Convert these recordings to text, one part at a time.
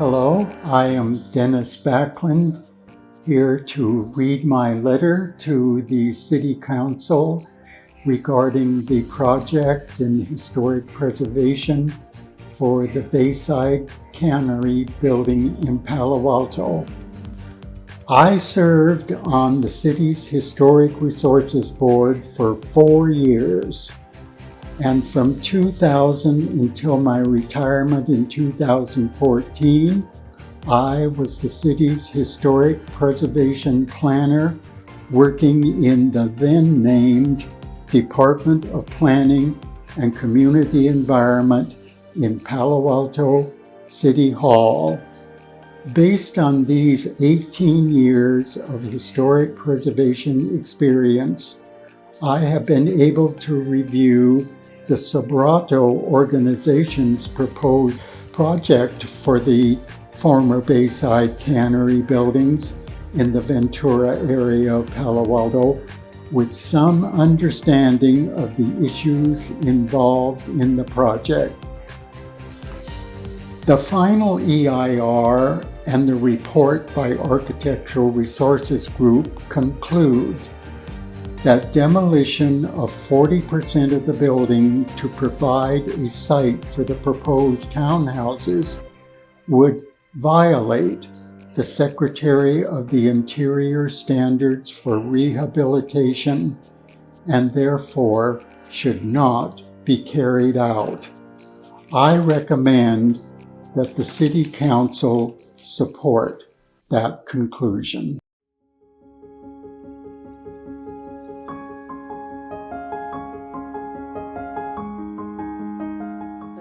Hello, I am Dennis Backlund, here to read my letter to the City Council regarding the project in historic preservation for the Bayside Cannery building in Palo Alto. I served on the city's Historic Resources Board for 4 years. And from 2000 until my retirement in 2014, I was the city's historic preservation planner, working in the then named Department of Planning and Community Environment in Palo Alto City Hall. Based on these 18 years of historic preservation experience, I have been able to review the Sobrato organization's proposed project for the former Bayside Cannery buildings in the Ventura area of Palo Alto with some understanding of the issues involved in the project. The final EIR and the report by Architectural Resources Group conclude that demolition of 40% of the building to provide a site for the proposed townhouses would violate the Secretary of the Interior standards for rehabilitation and therefore should not be carried out. I recommend that the City Council support that conclusion.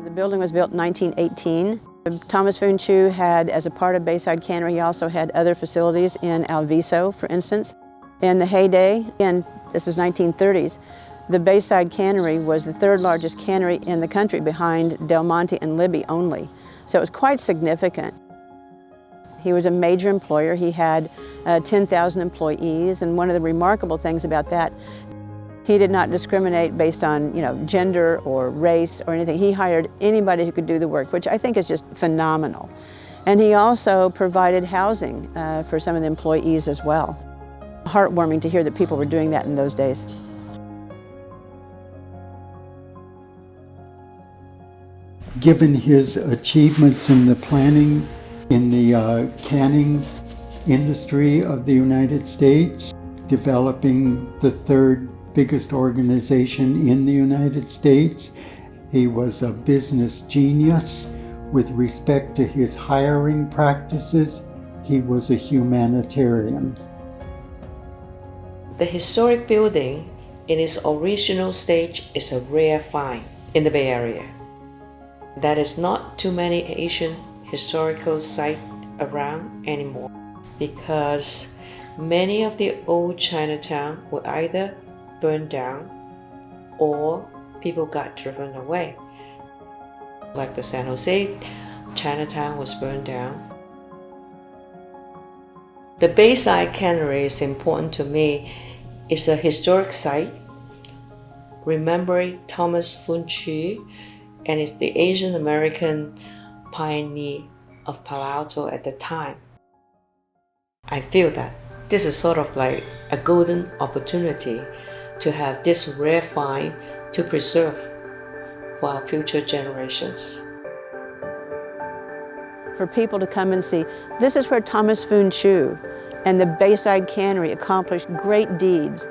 The building was built in 1918. Thomas Foon Chew had, as a part of Bayside Cannery, he also had other facilities in Alviso, for instance. In the heyday, and this is 1930s, the Bayside Cannery was the third largest cannery in the country behind Del Monte and Libby only. So it was quite significant. He was a major employer. He had 10,000 employees, and one of the remarkable things about that, he did not discriminate based on, gender or race or anything. He hired anybody who could do the work, which I think is just phenomenal. And he also provided housing for some of the employees as well. Heartwarming to hear that people were doing that in those days. Given his achievements in the planning in the canning industry of the United States, developing the third biggest organization in the United States. He was a business genius. With respect to his hiring practices, he was a humanitarian. The historic building in its original stage is a rare find in the Bay Area. There is not too many Asian historical sites around anymore because many of the old Chinatown were either burned down or people got driven away. Like the San Jose, Chinatown was burned down. The Bayside Cannery is important to me. It's a historic site remembering Thomas Foon Chew, and it's the Asian American pioneer of Palo Alto at the time. I feel that this is sort of like a golden opportunity to have this rare find to preserve for our future generations. For people to come and see, this is where Thomas Foon Chew and the Bayside Cannery accomplished great deeds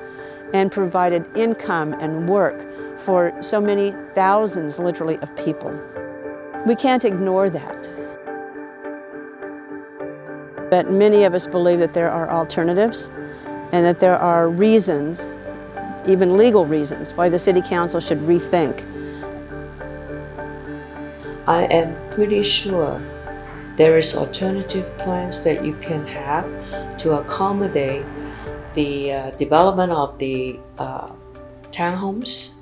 and provided income and work for so many thousands, literally, of people. We can't ignore that. But many of us believe that there are alternatives and that there are reasons, even legal reasons, why the City Council should rethink. I am pretty sure there is alternative plans that you can have to accommodate the development of the townhomes,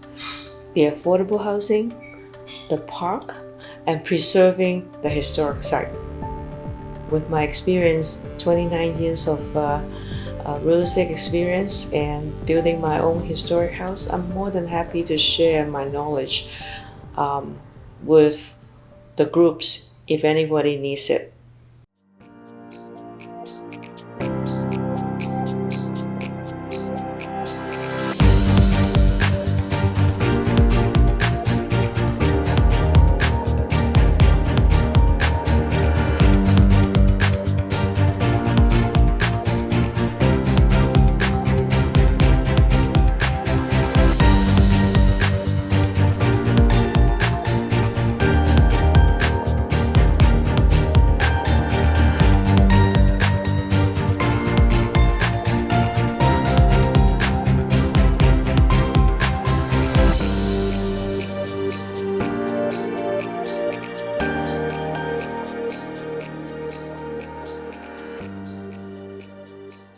the affordable housing, the park, and preserving the historic site. With my experience, 29 years of real estate experience and building my own historic house, I'm more than happy to share my knowledge with the groups if anybody needs it.